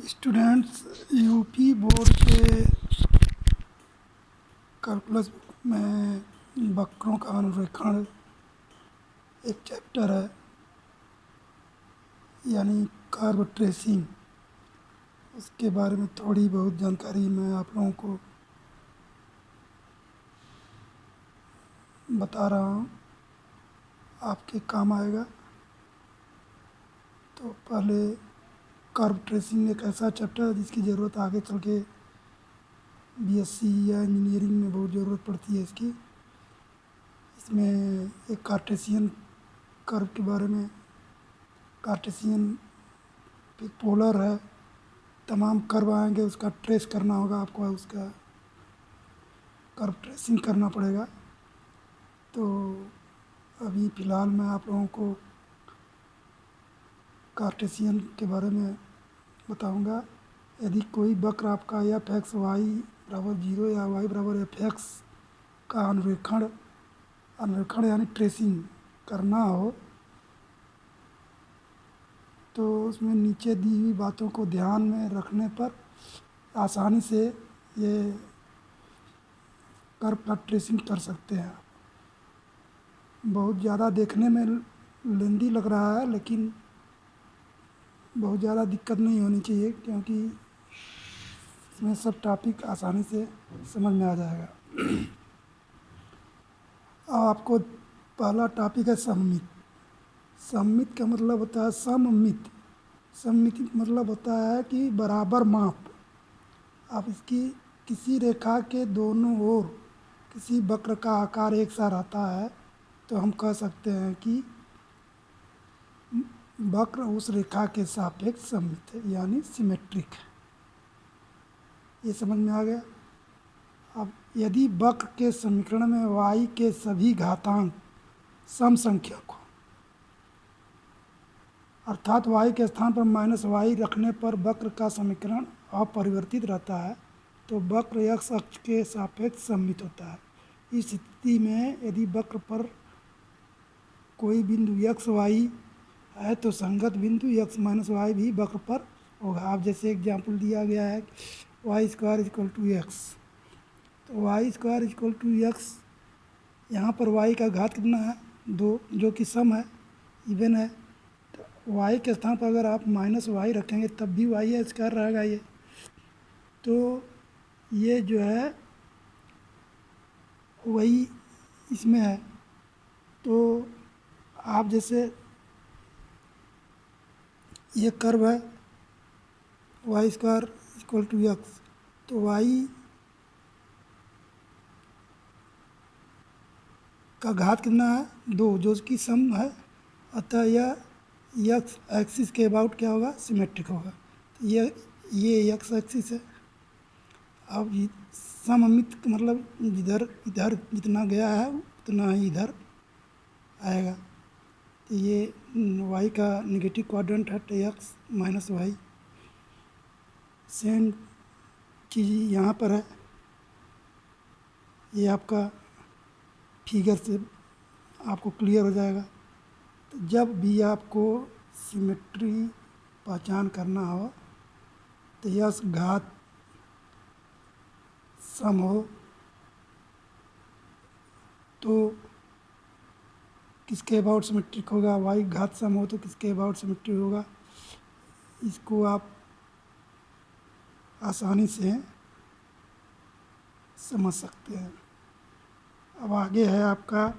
Students UP board के calculus book में वक्रों का अनुरेखण एक चैप्टर है, यानी कर्व ट्रेसिंग। उसके बारे में थोड़ी बहुत जानकारी मैं आप लोगों को बता रहा हूँ, आपके काम आएगा। तो पहले कर्व ट्रेसिंग एक ऐसा चैप्टर है जिसकी ज़रूरत आगे चल के बीएससी या इंजीनियरिंग में बहुत ज़रूरत पड़ती है इसकी। इसमें एक कार्टेशियन कर्व के बारे में, कार्टेशियन एक पोलर है, तमाम कर्व आएंगे उसका ट्रेस करना होगा आपको, उसका कर्व ट्रेसिंग करना पड़ेगा। तो अभी फ़िलहाल मैं आप लोगों को कार्टेशियन के बारे में बताऊंगा। यदि कोई वक्र आपका एफ एक्स वाई बराबर 0 या वाई बराबर एफ एक्स का अनुरेखण यानी ट्रेसिंग करना हो, तो उसमें नीचे दी हुई बातों को ध्यान में रखने पर आसानी से ये कर्व का ट्रेसिंग कर सकते हैं। बहुत ज़्यादा देखने में लेंदी लग रहा है, लेकिन बहुत ज़्यादा दिक्कत नहीं होनी चाहिए, क्योंकि इसमें सब टॉपिक आसानी से समझ में आ जाएगा। अब आपको पहला टॉपिक है सममित। सममित का मतलब होता है सममित। सममित मतलब होता है कि बराबर माप। आप इसकी किसी रेखा के दोनों ओर किसी वक्र का आकार एक सा रहता है तो हम कह सकते हैं कि वक्र उस रेखा के सापेक्ष सममित है, यानी सिमेट्रिक है। ये समझ में आ गया। अब यदि वक्र के समीकरण में y के सभी घातांक सम संख्यक हो, अर्थात y के स्थान पर -y रखने पर वक्र का समीकरण अपरिवर्तित रहता है, तो वक्र x अक्ष के सापेक्ष सममित होता है। इस स्थिति में यदि वक्र पर कोई बिंदु x y है तो संगत बिंदु x -y भी वक्र पर होगा। आप जैसे एग्जाम्पल दिया गया है y² = x, तो y² = x, यहाँ पर y का घात कितना है 2, जो कि सम है, इवन है। तो y के स्थान पर अगर आप -y रखेंगे तब भी y² रहेगा ये। तो ये जो है वही इसमें है। तो आप जैसे ये कर्व है y² = x, तो y का घात कितना है 2, जो कि सम है, अतः यह x एक्सिस के अबाउट क्या होगा, सिमेट्रिक होगा। तो ये x एक्सिस है। अब सममित का मतलब इधर जितना गया है उतना ही इधर आएगा। तो ये y का नेगेटिव क्वाड्रेंट है, तो x -y। सेम चीज़ यहाँ पर है। ये आपका फिगर से आपको क्लियर हो जाएगा। तो जब भी आपको सिमेट्री पहचान करना हो, तो यस घात सम हो तो किसके अबाउट सिमेट्रिक होगा, y घात सम हो तो किसके अबाउट सिमेट्रिक होगा, इसको आप आसानी से समझ सकते हैं। अब आगे है आपका,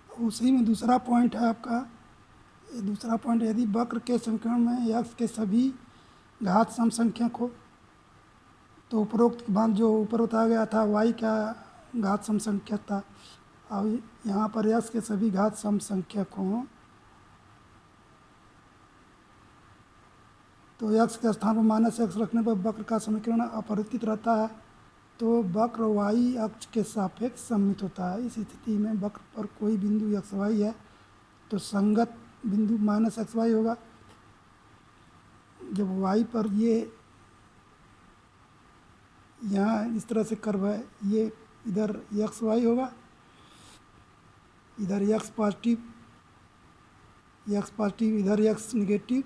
उसी में दूसरा पॉइंट है आपका। ये दूसरा पॉइंट, यदि वक्र के समीकरण में x के सभी घात सम संख्यक हो, तो उपरोक्त बात जो ऊपर बताया गया था y का घात सम संख्यक था, अब यहाँ पर x के सभी घात सम संख्यक हों तो x के स्थान पर -x रखने पर वक्र का समीकरण अपरिवर्तित रहता है, तो वक्र y अक्ष के सापेक्ष सममित होता है। इस स्थिति में वक्र पर कोई बिंदु x y है तो संगत बिंदु -xy होगा। जब y पर ये यहाँ इस तरह से कर्व है, ये इधर xy होगा, इधर x पॉजिटिव, इधर x नेगेटिव,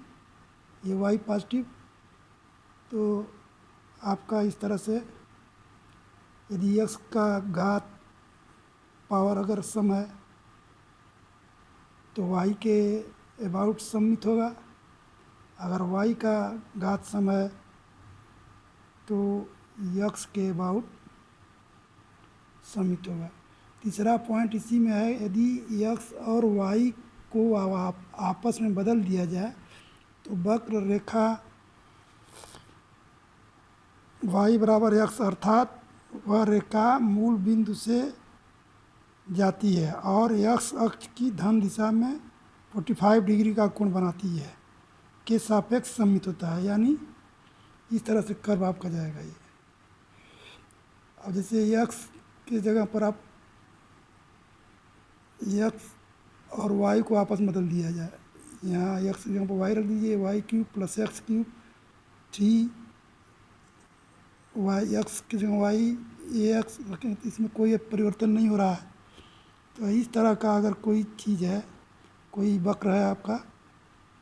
ये y पॉजिटिव, तो आपका इस तरह से यदि x का घात पावर अगर सम है तो y के अबाउट सममित होगा, अगर y का घात सम है तो x के अबाउट सममित होगा। तीसरा पॉइंट इसी में है, यदि x और y को आपस में बदल दिया जाए तो वक्र रेखा y बराबर x अर्थात वह रेखा मूल बिंदु से जाती है और x अक्ष की धन दिशा में 45 डिग्री का कोण बनाती है के सापेक्ष सममित होता है। यानी इस तरह से कर्व आपका जाएगा ये। अब जैसे x की जगह पर आप x और y को आपस में बदल दिया जाए, यहाँ x की जगह पर y रख दीजिए, y cube plus x cube 3 y x की जगह y ax रखें तो इसमें कोई परिवर्तन नहीं हो रहा है। तो इस तरह का अगर कोई चीज़ है, कोई वक्र है आपका,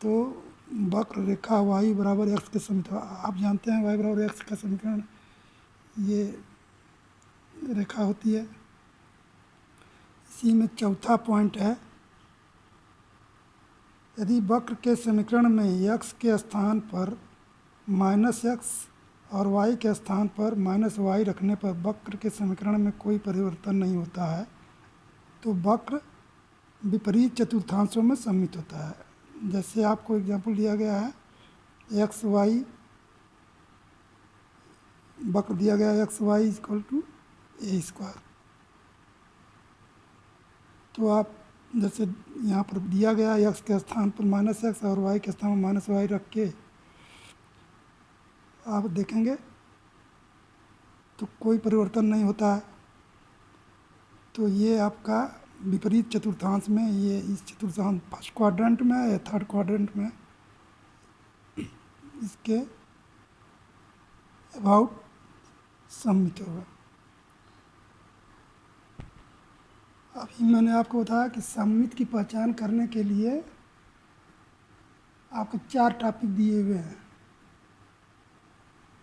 तो वक्र रेखा y बराबर x के समीप, आप जानते हैं y बराबर x का समीकरण ये रेखा होती है। इसी में चौथा पॉइंट है, यदि वक्र के समीकरण में x के स्थान पर -x और y के स्थान पर -y रखने पर वक्र के समीकरण में कोई परिवर्तन नहीं होता है तो वक्र विपरीत चतुर्थांशों में सममित होता है। जैसे आपको एग्जाम्पल दिया गया है, एक्स वाई वक्र दिया गया है, x y equal to a square. तो आप जैसे यहाँ पर दिया गया एक्स के स्थान पर -x और y के स्थान पर -y रख के आप देखेंगे तो कोई परिवर्तन नहीं होता है। तो ये आपका विपरीत चतुर्थांश में, ये इस चतुर्थांश फर्स्ट क्वाड्रेंट में या थर्ड क्वाड्रेंट में इसके अबाउट सममित होगा। अभी मैंने आपको बताया कि सममित की पहचान करने के लिए आपको 4 टॉपिक दिए हुए हैं।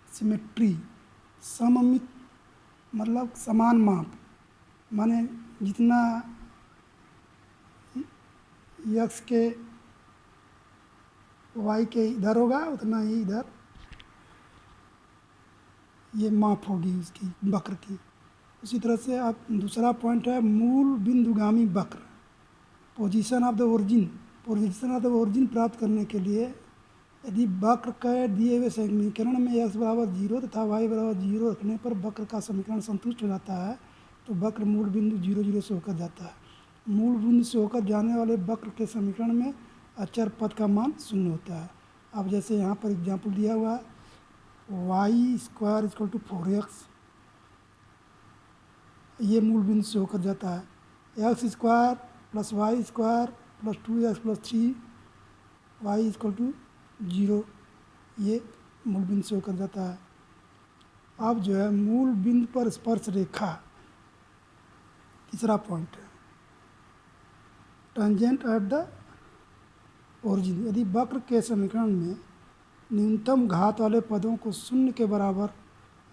सिमेट्री, सममित मतलब समान माप, माने जितना x के y के इधर होगा उतना ही इधर ये माप होगी उसकी वक्र की। उसी तरह से आप दूसरा पॉइंट है मूल बिंदुगामी वक्र, position of the origin. Position of the origin प्राप्त करने के लिए यदि वक्र के दिए हुए समीकरण में x बराबर 0 तथा y बराबर 0 रखने पर वक्र का समीकरण संतुष्ट हो जाता है तो वक्र मूल बिंदु 0 0 से होकर जाता है। मूल बिंदु से होकर जाने वाले वक्र के समीकरण में अचर पद का मान 0 होता है। अब जैसे यहाँ पर एग्जाम्पल दिया हुआ है, y square equal to 4x, ये मूल बिंदु से होकर जाता है। X square plus y square plus 2x plus 3y equal to 0, ये मूल बिंदु से होकर जाता है। अब जो है मूल बिंदु पर स्पर्श रेखा, तीसरा पॉइंट है टेंजेंट एट द ओरिजिन। यदि वक्र के समीकरण में न्यूनतम घात वाले पदों को 0 के बराबर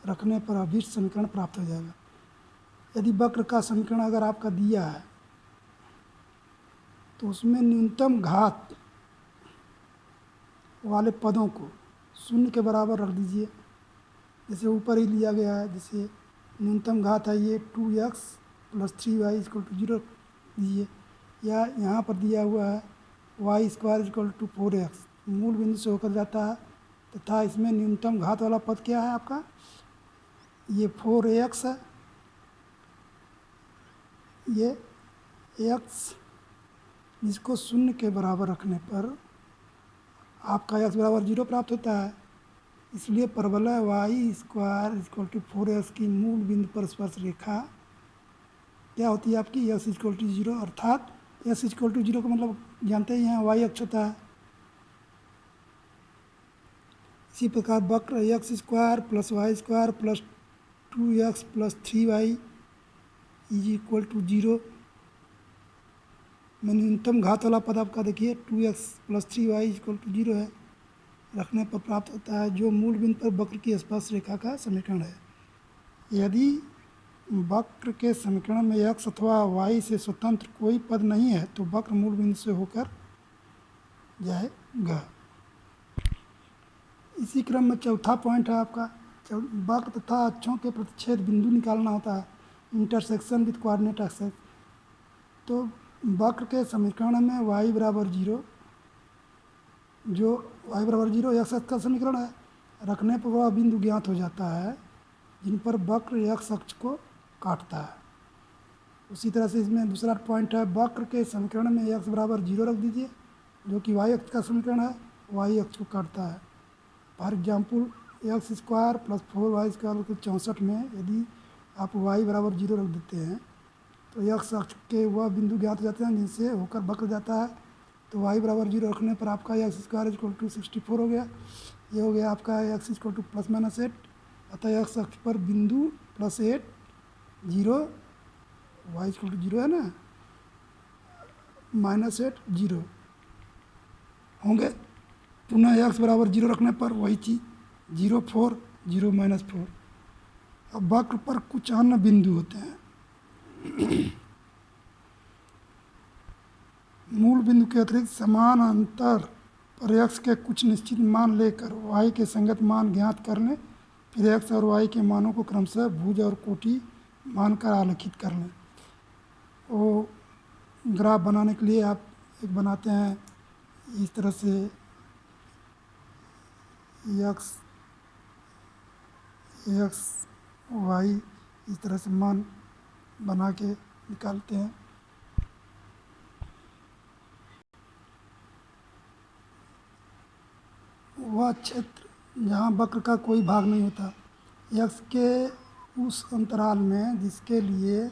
रखने पर अभीष्ट समीकरण प्राप्त हो जाएगा। यदि वक्र का समीकरण अगर आपका दिया है तो उसमें न्यूनतम घात वाले पदों को 0 के बराबर रख दीजिए। जैसे ऊपर ही लिया गया है, जैसे न्यूनतम घात है ये 2x plus 3y equal to 0 दीजिए, या यहाँ पर दिया हुआ है y square equal to 4x, मूल बिंदु से होकर जाता है तथा इसमें न्यूनतम घात वाला पद क्या है आपका, ये 4x है, ये x जिसको 0 के बराबर रखने पर आपका x बराबर 0 प्राप्त होता है। इसलिए परवलय Y square equal to 4x की मूल बिंदु पर स्पर्श रेखा क्या होती है आपकी, x इक्वल टू 0, अर्थात x इक्वल टू 0 का मतलब जानते ही हैं y अक्ष होता है। इसी प्रकार वक्र x square plus y square plus 2x plus 3y is equal to 0 में न्यूनतम घात वाला पद आपका देखिए 2x plus 3y equal to 0 है। रखने पर प्राप्त होता है, जो मूल बिंदु पर वक्र की स्पर्श रेखा का समीकरण है। यदि वक्र के समीकरण में x अथवा y से स्वतंत्र कोई पद नहीं है तो वक्र मूल बिंदु से होकर जाएगा। इसी क्रम में चौथा पॉइंट है आपका, वक्र तथा अक्षों के प्रतिच्छेद बिंदु निकालना होता है, इंटरसेक्शन विद कोऑर्डिनेट एक्सेस। तो वक्र के समीकरण में y बराबर 0, जो y बराबर 0 एक्स अक्ष का समीकरण है, रखने पर वह बिंदु ज्ञात हो जाता है जिन पर वक्र एक्स अक्ष को काटता है। उसी तरह से इसमें दूसरा पॉइंट है, वक्र के समीकरण में x बराबर 0 रख दीजिए, जो कि y अक्ष का समीकरण है, y अक्ष को काटता है। For example x square plus 4y square 64 में यदि आप y बराबर 0 रख देते हैं तो x अक्ष के वह बिंदु ज्ञात हो जाते हैं जिनसे होकर वक्र जाता है। तो y बराबर 0 रखने पर आपका एक्स स्क्वायर इक्वल टू 64 हो गया। ये हो गया आपका x equal two plus minus 8, अतः x अक्ष पर बिंदु प्लस 8 0, y इक्वल टू 0 है ना, माइनस 8 0 होंगे। पुनः x बराबर 0 रखने पर वही चीज़ 0 4 0 माइनस 4। अब वक्र पर कुछ अन्य बिंदु होते हैं। मूल बिंदु के अतिरिक्त समान अंतर पर x के कुछ निश्चित मान लेकर y के संगत मान ज्ञात कर लें, फिर x और y के मानों को क्रमशः भुज और कोटि मानकर आलेखित कर लें। वो ग्राफ बनाने के लिए आप एक बनाते हैं इस तरह से, x y इस तरह से मान बना के निकालते हैं। वह क्षेत्र जहाँ वक्र का कोई भाग नहीं होता, x के उस अंतराल में जिसके लिए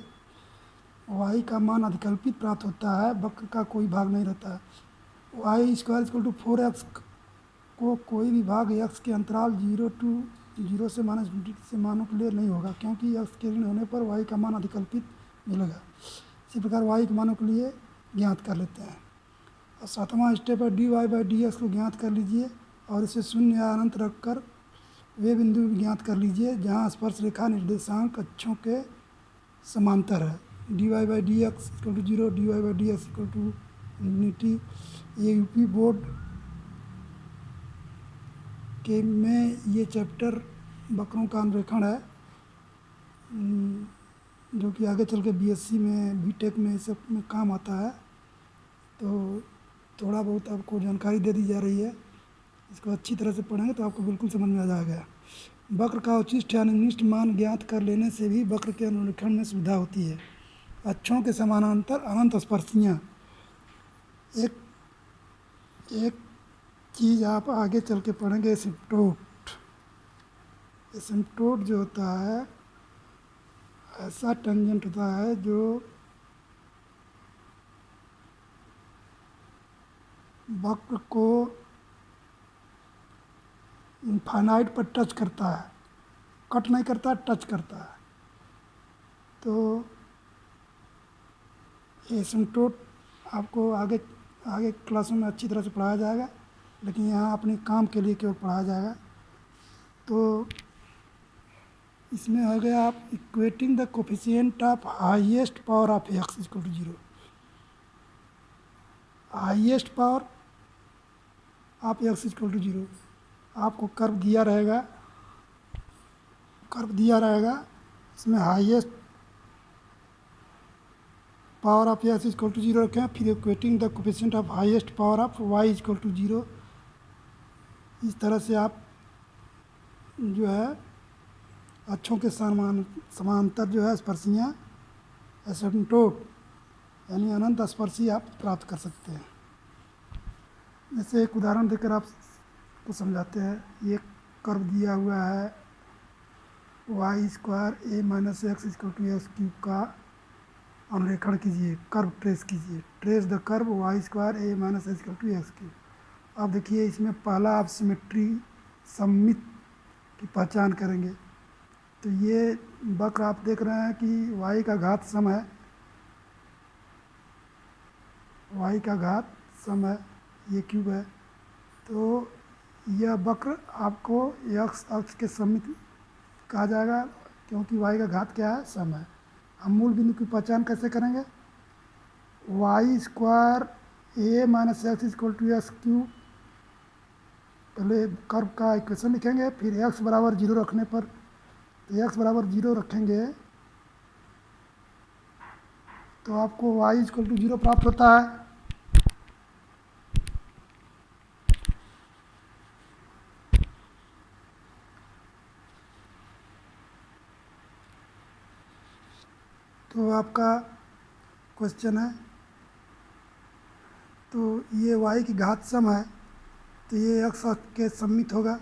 y का मान अधिकल्पित प्राप्त होता है, वक्र का कोई भाग नहीं रहता। y square equal to 4x को कोई भी भाग x के अंतराल 0 to 0 से माइनस ∞ से मानों के लिए नहीं होगा, क्योंकि x के ऋण होने पर y का मान अधिकल्पित मिलेगा। इसी प्रकार y के मानों के लिए ज्ञात कर लेते हैं। और सातवां स्टेप है dy बाई डी एक्स को ज्ञात कर लीजिए और इसे शून्य या अनंत रखकर वे बिंदु ज्ञात कर लीजिए जहाँ स्पर्श रेखा निर्देशांक अक्षों के समांतर है। dy by d x equal to 0, dy by d x equal to infinity. ये यूपी बोर्ड के में ये चैप्टर वक्रों का अनुरेखण है, जो कि आगे चल के बीएससी में बीटेक में सब में काम आता है। तो थोड़ा बहुत आपको जानकारी दे दी जा रही है, इसको अच्छी तरह से पढ़ेंगे तो आपको बिल्कुल समझ में आ जाएगा। वक्र का उचिष्ट या निम्निष्ट मान ज्ञात कर लेने से भी वक्र के अनुरेखण में सुविधा होती है। अक्षों के समानांतर अनंत स्पर्शियाँ, एक चीज़ आप आगे चल के पढ़ेंगे, एसिम्पटोट। एसिम्पटोट जो होता है ऐसा टेंजेंट होता है जो वक्र को इनफाइनाइट पर टच करता है, कट नहीं करता, टच करता है। तो एसिम्पटोट आपको आगे क्लासों में अच्छी तरह से पढ़ाया जाएगा, लेकिन यहाँ अपने काम के लिए केवल पढ़ाया जाएगा। तो इसमें हो गया आप equating the coefficient of highest power of x equal to 0। Highest power of x equal to 0, आपको कर्व दिया रहेगा, इसमें highest power of x equal to 0 रखें, फिर equating the coefficient of highest power of y equal to 0। इस तरह से आप जो है अक्षों के समांतर जो है स्पर्शियाँ, एसिम्पटोट यानी अनंत स्पर्शी आप प्राप्त कर सकते हैं। जैसे एक उदाहरण देकर आपको समझाते हैं। ये कर्व दिया हुआ है y square a minus x equal to x cube का अनुरेखण कीजिए, कर्व ट्रेस कीजिए। Trace the curve y square a minus x equal to x cube. अब देखिए इसमें पहला आप सिमेट्री सममित की पहचान करेंगे। तो ये वक्र आप देख रहे हैं कि y का घात सम है, y का घात सम है, ये क्यूब है। तो यह वक्र आपको x अक्ष के सममित कहा जाएगा, क्योंकि y का घात क्या है, सम है। हम मूल बिंदु की पहचान कैसे करेंगे? Y square a minus x equal to x cube, पहले कर्व का इक्वेशन लिखेंगे, फिर x बराबर 0 रखने पर, तो x बराबर 0 रखेंगे तो आपको y इक्वल टू 0 प्राप्त होता है। तो आपका क्वेश्चन है, तो ये y की घात सम है, तो ये x अक्ष के सममित होगा,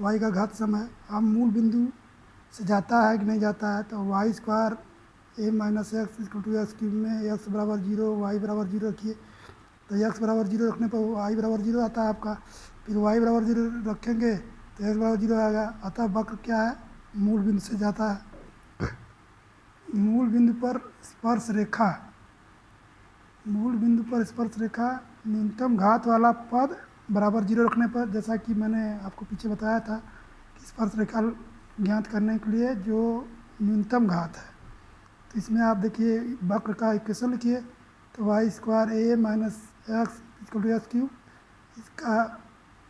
y का घात सम है। अब मूल बिंदु से जाता है कि नहीं जाता है, तो y square a minus x equal to x cube में एक्स बराबर 0 वाई बराबर 0 रखिए, तो एक्स बराबर 0 रखने पर वाई बराबर 0 आता है आपका, फिर वाई बराबर 0 रखेंगे तो एक्स बराबर 0 आएगा। अतः वक्र क्या है, मूल बिंदु से जाता है। मूल बिंदु पर स्पर्श रेखा, मूल बिंदु पर स्पर्श रेखा न्यूनतम घात वाला पद बराबर 0 रखने पर, जैसा कि मैंने आपको पीछे बताया था कि स्पर्श रेखा ज्ञात करने के लिए जो न्यूनतम घात है, तो इसमें आप देखिए वक्र का इक्वेशन लिखिए, तो y square a minus x equal to x cube,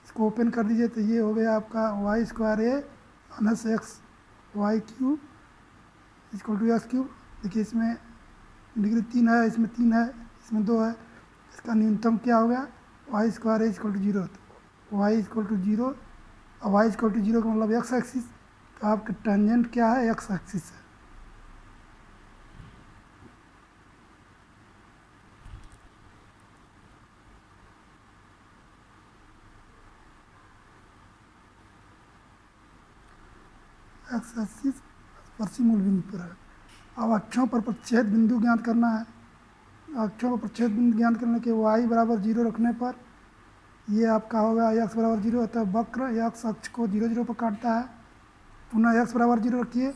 इसको ओपन कर दीजिए, तो ये हो गया आपका y square a minus x y cube equal to x cube. देखिए इसमें डिग्री 3 है, इसमें 3 है, इसमें 2 है, इसका न्यूनतम क्या हो गया, y square a equal to 0, तो वाई इक्वल टू 0, और वाई इक्वल टू 0 का मतलब एक्स एक्सिस, तो आपका टेंजेंट क्या है, एक्स एक्सिस है। एक्स एक्सिस स्पर्शी मूल बिंदु पर है। अब अक्षों पर प्रतिच्छेद बिंदु ज्ञात करना है। अक्षों पर प्रतिच्छेद बिंदु ज्ञात करने के y बराबर 0 रखने पर ये आपका होगा x बराबर 0, अतः वक्र x अक्ष को 0 0 पर काटता है। पुनः x बराबर 0 रखिए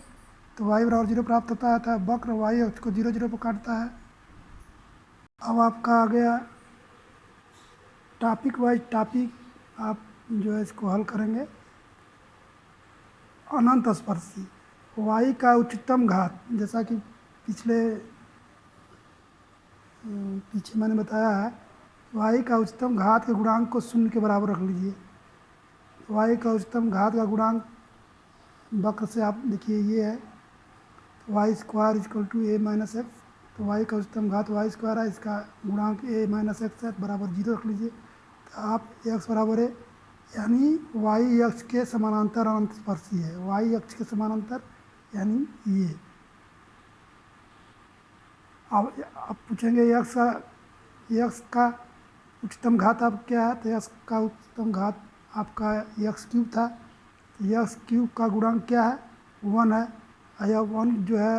तो y बराबर 0 प्राप्त होता है, अतः वक्र y अक्ष को 0 0 पर काटता है। अब आपका आ गया टॉपिक वाइज टॉपिक, आप जो है इसको हल करेंगे। अनंत स्पर्शी, y का उच्चतम घात, जैसा कि पीछे मैंने बताया है, y का उच्चतम घात के गुणांक को 0 के बराबर रख लीजिए। y का उच्चतम घात का गुणांक वक्र से आप देखिए ये है, y square equal to a minus x, तो y का उच्चतम घात वाई स्क्वायर है, इसका गुणांक a माइनस एक्स है, बराबर 0 रख लीजिए, तो आप x बराबर है, यानी y अक्ष के समानांतर अनंत स्पर्शी है, y अक्ष के समानांतर यानी ये। अब आप पूछेंगे x का उच्चतम घात आप क्या है, तो x का उच्चतम घात आपका एक्स क्यूब था, तो एक्स क्यूब का गुणांक क्या है, 1 है। यह 1 जो है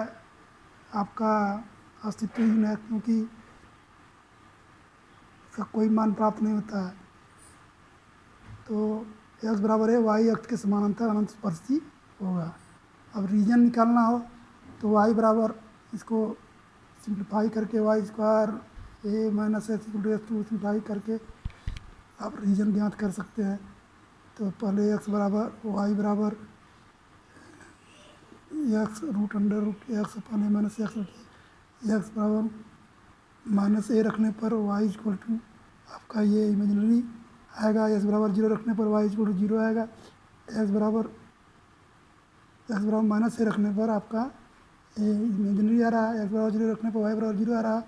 आपका अस्तित्वहीन है, क्योंकि इसका कोई मान प्राप्त नहीं होता है। तो x बराबर है y अक्ष के समानांतर अनंत स्पर्शी होगा। अब रीजन निकालना हो तो y बराबर, इसको सिंप्लीफाई करके y square a minus x equal to x to simplify करके आप रीजन ज्ञात कर सकते हैं। तो पहले x बराबर y बराबर x root under root x अपन ए माइनस एक्स रखिए, एक्स बराबर माइनस ए रखने पर y इक्वल टू आपका ये इमेजिनरी आएगा, एक्स बराबर 0 रखने पर y इक्वल टू 0 आएगा, एक्स बराबर माइनस ए रखने पर आपका इमेजिनरी आ रहा है, एक्स बराबर 0 रखने पर y बराबर 0 आ रहा है,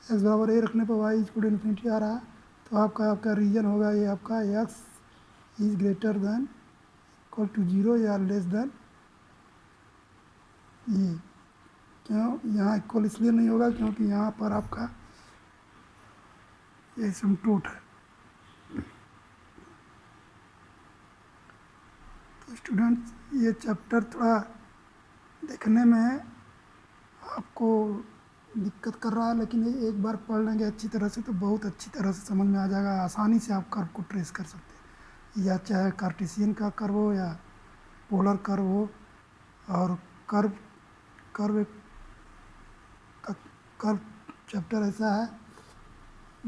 एक्स बराबर ए रखने पर y इक्वल टू इन्फिनिटी आ रहा है। तो आपका रीजन होगा ये आपका x is greater than equal to 0 या लेस देन ये। क्यों यहाँ इक्वल इसलिए नहीं होगा, क्योंकि यहाँ पर आपका ये एसिम्पटोट है। तो स्टूडेंट्स, ये चैप्टर थोड़ा देखने में आपको दिक्कत कर रहा है, लेकिन एक बार पढ़ लेंगे अच्छी तरह से तो बहुत अच्छी तरह से समझ में आ जाएगा, आसानी से आप कर्व को ट्रेस कर सकते हैं, या चाहे कार्टेशियन का कर्व हो या पोलर कर्व हो। और कर्व चैप्टर ऐसा है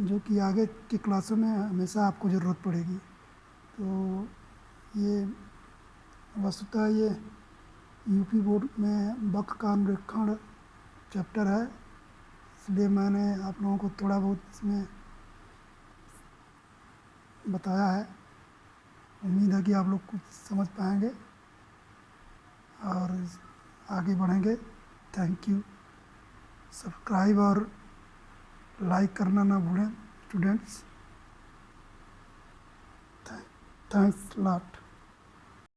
जो कि आगे की क्लासों में हमेशा आपको ज़रूरत पड़ेगी। तो ये वस्तुतः ये यूपी बोर्ड में वक्र का अनुरेखण चैप्टर है, इसलिए मैंने आप लोगों को थोड़ा बहुत इसमें बताया है। उम्मीद है कि आप लोग कुछ समझ पाएंगे और आगे बढ़ेंगे। Thank you. सब्सक्राइब और लाइक करना ना भूलें स्टूडेंट्स। Thanks lot.